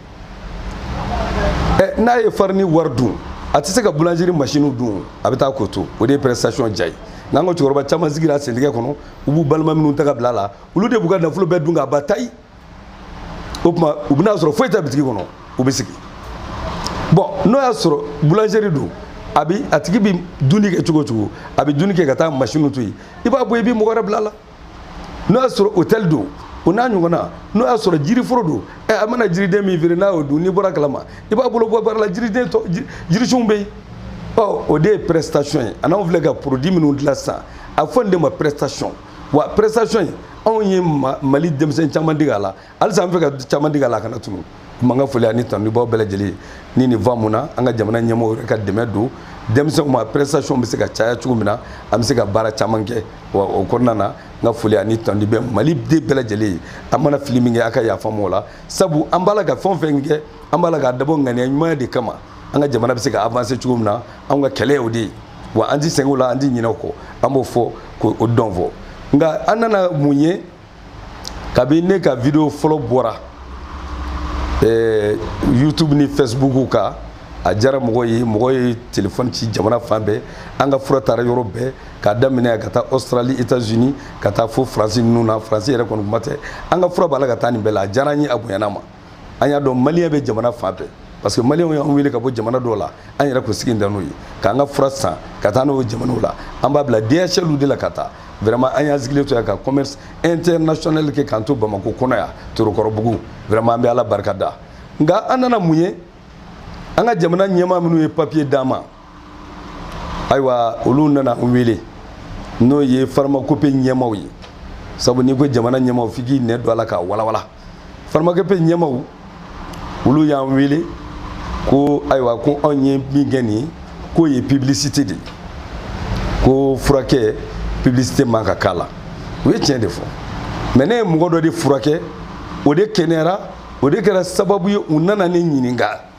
n'a ye farine wari dun a tɛ se ka boulangerie machine dun a bɛ taa k'o to o de ye prestation diya ye n'an ka cɛkɔrɔba caman sigira sentigɛ kɔnɔ u b'u balima minnu ta ka bila a la olu de b'u ka nafolo bɛɛ dun k'a ban tayi o kuma u bɛna sɔrɔ foyi tɛ bitigi kɔnɔ u bɛ sigi bon n'o y'a sɔrɔ boulangerie don a tigi bɛ dunni kɛ cogo o cogo a bɛ dunni kɛ ka taa machine to yen i b'a bɔ i bɛ mɔgɔ wɛrɛ bila a la n'o y'a sɔrɔ hôtel don o n'a ɲɔgɔnna n'o y'a sɔrɔ jiriforo don a mana jiriden min feere n'a y'o dun n'i bɔra kalama i b'a bolo bɔ baara la jiriden tɔ jirisunw bɛ yen o de ye prestation ye a n'anw filɛ ka produit minnu dilan sisan a fɔ nin de ma prestation wa prestation in anw ye Mali denmisɛn caman dege a la halisa an fɛ ka caman dege a la a kana tunu man ka foli ani tanubaaw bɛɛ lajɛlen ni nin va mun na an ka jamana ɲɛmɔgɔw yɛrɛ ka dɛmɛ don denmisɛnw ma prestation bɛ se ka caya cogo min na an bɛ se ka baara caman kɛ wa o kɔnɔna na n ka foli ani tanudi bɛ Mali den bɛɛ lajɛlen ye an mana fili min kɛ a ka yafa m'o la sabu an b'a la ka fɛn o fɛn kɛ an b'a la k'a dabɔ ŋaniya ɲuman de kama an ka jamana bɛ se ka avancer cogo min na an ka kɛlɛ y'o de ye wa an ti sɛgɛn o la an ti ɲinɛ o kɔ an b'o fɔ k'o dɔn fɔ nka an nana mun ye kabini ne ka video fɔlɔ bɔra YouTube ni Facebook kan a diyara mɔgɔ ye téléphone ci jamana fan bɛɛ an ka fura taara yɔrɔ bɛɛ k'a daminɛ ka taa Australie États-Unis ka taa fo France ninnu na France yɛrɛ kɔni kuma tɛ an ka fura b'a la ka taa nin bɛɛ la a diyara an ye a bonyana ma an y'a dɔn maliyɛn bɛ jamana fan bɛɛ parce que maliyɛnw y'an wele ka bɔ jamana dɔw la an yɛrɛ kun sigi da n'o ye k'an ka fura san ka taa n'o jamanaw la an b'a bila DHL de la ka taa vraiment an y'an sigilen to yan ka commerce international kɛ k'an to Bamako kɔnɔ yan Torokɔrɔbugu vraiment an bɛ Ala barika da nka an nana mun ye an ka jamana ɲɛmaa minnu ye papier d'an ma ayiwa olu nana an wele n'o ye pharmacopée ɲɛmaaw ye sabu n'i ko jamana ɲɛmaaw f'i k'i nɛ don a la k'a walawala pharmacopée ɲɛmaaw olu y'an wele ko ayiwa ko anw ye min kɛ nin ye k'o ye publicité de ye ko furakɛ publicité man ka k'a la o ye tiɲɛ de fɔ mais ne ye mɔgɔ dɔ de furakɛ o de kɛnɛyara o de kɛra sababu ye u nana ne ɲininka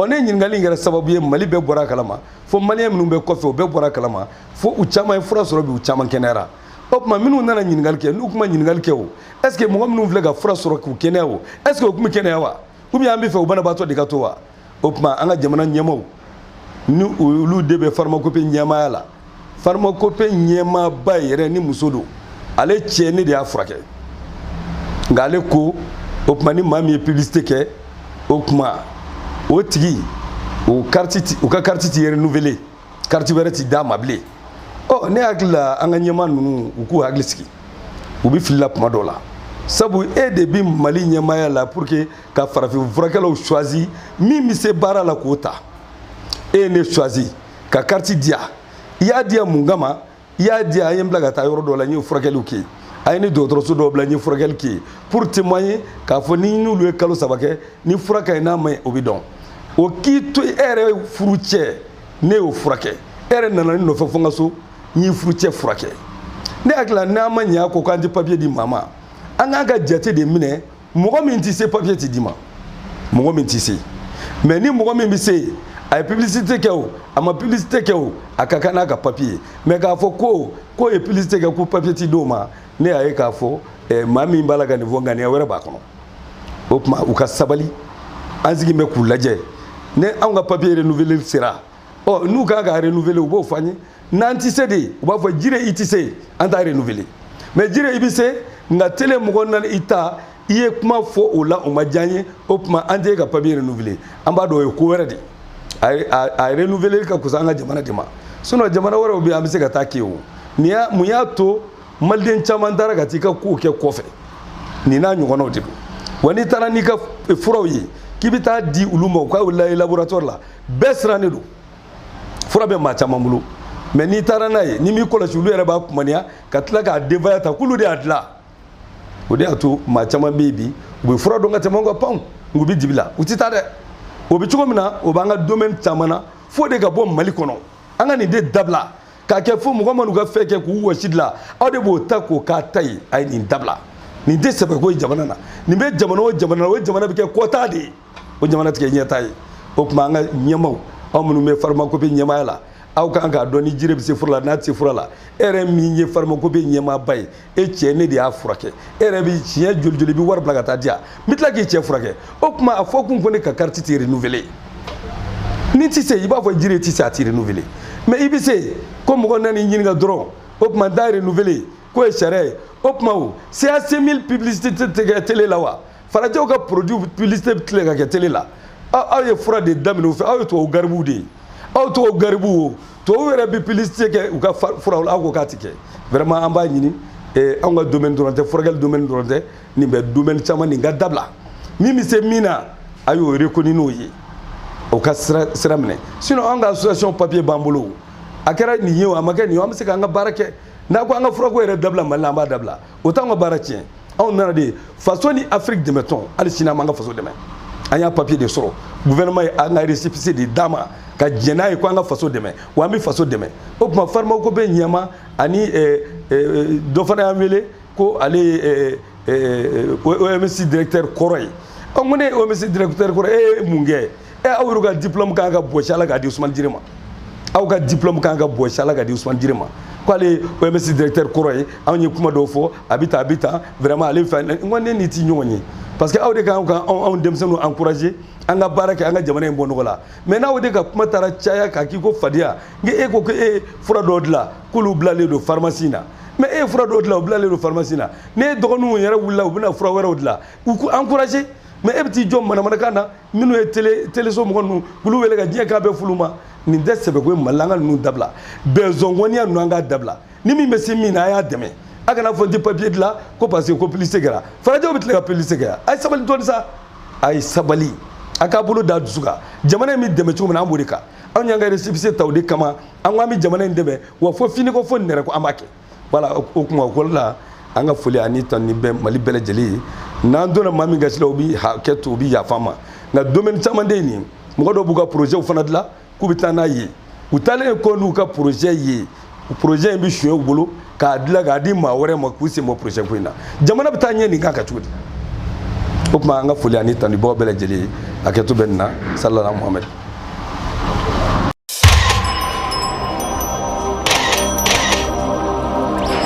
ne ɲininkali in kɛra sababu ye Mali bɛɛ bɔra a kalama fo maliyɛn minnu bɛ kɔfɛ o bɛɛ bɔra a kalama fo u caman ye fura sɔrɔ bi u caman kɛnɛyara o tuma minnu nana ɲininkali kɛ n'u kuma ɲininkali kɛ o est ce que mɔgɔ minnu filɛ ka fura sɔrɔ k'u kɛnɛya o est ce que o tun bɛ kɛnɛya wa ou bien an bɛ fɛ u banabaatɔ de ka to wa o tuma an ka jamana ɲɛmaaw ni olu de bɛ pharmacopée ɲɛmaaya la pharmacopée ɲɛmaaba yɛrɛ ni muso don ale cɛ ne de y'a furakɛ nka ale ko o tuma ni maa min ye publicité kɛ o tuma o tigi u ka carte ti renouveler carte wɛrɛ ti d'a ma bilen ne hakili la an ka ɲɛmaa ninnu u k'u hakili sigi u bɛ filila kuma dɔw la sabu e de bi Mali ɲɛmaaya la pour que ka farafin furakɛlaw choisi min bɛ se baara la k'o ta e ye ne choisi ka carte di yan i y'a di yan mun kama i y'a di yan a ye n bila ka taa yɔrɔ dɔ la n ye furakɛliw kɛ a ye ni dɔgɔtɔrɔso dɔw bila n ye furakɛli kɛ pour témoigner k'a fɔ ni n'olu ye kalo 3 kɛ ni fura ka ɲi n'a ma ɲi o bɛ dɔn o k'i to e yɛrɛ furu cɛ ne y'o furakɛ e yɛrɛ nana ne nɔfɛ fo n ka so n y'i furu cɛ furakɛ ne hakili la n'an ma ɲɛ a kɔ k'an tɛ papier di maa ma an k'an ka jate de minɛ mɔgɔ min tɛ se papier tɛ di ma mɔgɔ min tɛ se mais ni mɔgɔ min bɛ se a ye publicité kɛ o a ma publicité kɛ o a ka kan n'a ka papier mais k'a fɔ ko ye publicité kɛ ko papier ti d'o ma ne y'a ye k'a fɔ maa min b'a la ka nin fɔ ŋaniya wɛrɛ b'a kɔnɔ o tuma u ka sabali an sigi bɛ k'u lajɛ ne anw ka papier renouveler sera n'u kan ka renouveler u b'o fɔ an ye n'an tɛ se de u b'a fɔ jire i tɛ se an t'a renouveler mais jire i bɛ se nka télé mɔgɔ nana i ta i ye kuma fɔ o la o ma diya n ye o tuma an tɛ ka papier renouveler an b'a dɔn o ye ko wɛrɛ de a renouveler ka kusa an ka jamana de ma sinon jamana wɛrɛw bɛ yen an bɛ se ka taa kɛ o mun y'a to maliden caman taara ka t'i ka kow kɛ kɔfɛ nin n'a ɲɔgɔnnaw de don wa n'i taara n'i ka furaw ye k'i bɛ taa di olu ma u ka lajɛ laboratoire la bɛɛ sirannen don fura bɛ maa caman bolo mais n'i taara n'a ye ni m'i kɔlɔsi olu yɛrɛ b'a kumaniya ka tila k'a denbaya ta k'olu de y'a dilan o de y'a to maa caman bɛ yen bi u bɛ fura dɔn ka tɛmɛ anw ka panw u bɛ dibi la u tɛ taa dɛ o bɛ cogo min na o b'an ka domaine caman na fo de ka bɔ Mali kɔnɔ an ka nin de dabila k'a kɛ fo mɔgɔ minnu ka fɛn kɛ k'u wɔsi dilan aw de b'o ta k'o k'a ta ye a ye nin dabila nin tɛ sɛbɛko ye jamana na nin bɛ jamana o jamana na o jamana bɛ kɛ kɔta de ye o jamana tɛ kɛ ɲɛta ye o tuma an ka ɲɛmaaw aw minnu bɛ pharmacopée ɲɛmaaya la aw kan k'a dɔn ni jire bɛ se fura la n'a tɛ se fura la e yɛrɛ min ye pharmacopée ɲɛmaaba ye e cɛ ne de y'a furakɛ e yɛrɛ bɛ siɲɛ joli joli i bɛ wari bila ka taa di yan n bɛ tila k'i cɛ furakɛ o tuma a fɔ kun ko ne ka carte tɛ renouveler ni tɛ se i b'a fɔ jire tɛ se a tɛ renouveler mais i bɛ se ko mɔgɔ nana i ɲininka dɔrɔn o tuma n t'a renouveler k'o ye sariya ye o tuma o CAC 1000 publicité tɛ kɛ télé la wa farajɛw ka produit publicité bɛ tila ka kɛ télé la aw ye fura de daminɛ o fɛ aw ye tubabu garibuw de ye aw tubabu garibuw o tubabu yɛrɛ bɛ publicité kɛ u ka furaw la aw ko k'a tɛ kɛ vraiment an b'a ɲini anw ka domaine dɔrɔn tɛ furakɛli domaine dɔrɔn tɛ nin bɛ domaine caman nin ka dabila min bɛ se min na a y'o reconnu n'o ye o ka sira minɛ sinon an ka association papier b'an bolo a kɛra nin ye o a ma kɛ nin ye an bɛ se k'an ka baara kɛ n'a ko an ka furako yɛrɛ dabila Mali la an b'a dabila o t'anw ka baara tiɲɛ anw nana de faso ni Afrique dɛmɛ tɔn hali sini an b'an ka faso dɛmɛ an y'a papier de sɔrɔ gouvernement ye an ka récépissé de d'a ma ka jɛn n'a ye ko an ka faso dɛmɛ wa an bɛ faso dɛmɛ o tuma pharmacopée ɲɛma ani dɔ fana y'an wele ko ale ye OMS directeur kɔrɔ ye ko ne ye OMS directeur kɔrɔ e ye mun kɛ aw yɛrɛ ka diplôme kan ka bɔsi ala k'a di Ousmane Djire ma aw ka diplôme kan ka bɔsi ala k'a di Ousmane Djire ma ko ale ye OMS directeur kɔrɔ ye anw ye kuma dɔw fɔ a bɛ tan vraiment ale fɛ n ko ne ni ti ɲɔgɔn ye parce que aw de kan ka anw denmisɛnninw encourager an ka baara kɛ an ka jamana in bɔ nɔgɔ la mais n'aw de ka kuma taara caya k'a k'i ko fadenya n e ko ko e fura dɔw dilan k'olu bilalen don pharmacie na mais e ye fura dɔw dilan o bilalen don pharmacie na ne dɔgɔninw yɛrɛ wulila u bɛna fura wɛrɛw dilan u ko encourager mais e bɛ t'i jɔ manamanakan na minnu ye téléso mɔgɔ ninnu k'olu wele ka diɲɛ k'a bɛɛ fulu ma nin tɛ sɛbɛko ye Mali la an ka ninnu dabila bɛnzɔngɔniya ninnu an k'a dabila ni min bɛ se min na a y'a dɛmɛ a kana fɔ n tɛ papier dilan ko parce que ko publicité kɛra farajɛw bɛ tila ka publicité kɛ a ye sabali dɔɔni sa a ye sabali a k'a bolo da dusu kan jamana in bɛ dɛmɛ cogo min na an b'o de kan anw y'an ka récépissé ta o de kama an ko an bɛ jamana in dɛmɛ wa fo fini ko fo nɛrɛ ko an b'a kɛ voilà o kuma o kɔrɔ la an ka foli ani tani bɛ Mali bɛɛ lajɛlen ye n'an donna maa min gasi la o bɛ hakɛ to o bɛ yafa ma nka domaine caman de ye nin mɔgɔ dɔw b'u ka projet fana dilan k'u bɛ taa n'a ye u taalen kɔ n'u ka projet ye projet in bɛ suɲɛ u bolo k'a dilan k'a di maa wɛrɛ ma k'u sen bɔ projet ko in na jamana bɛ taa ɲɛ nin kan ka cogo di o tuma an ka foli ani tani baw bɛɛ lajɛlen ye hakɛto bɛ nin na salala Muhamɛdi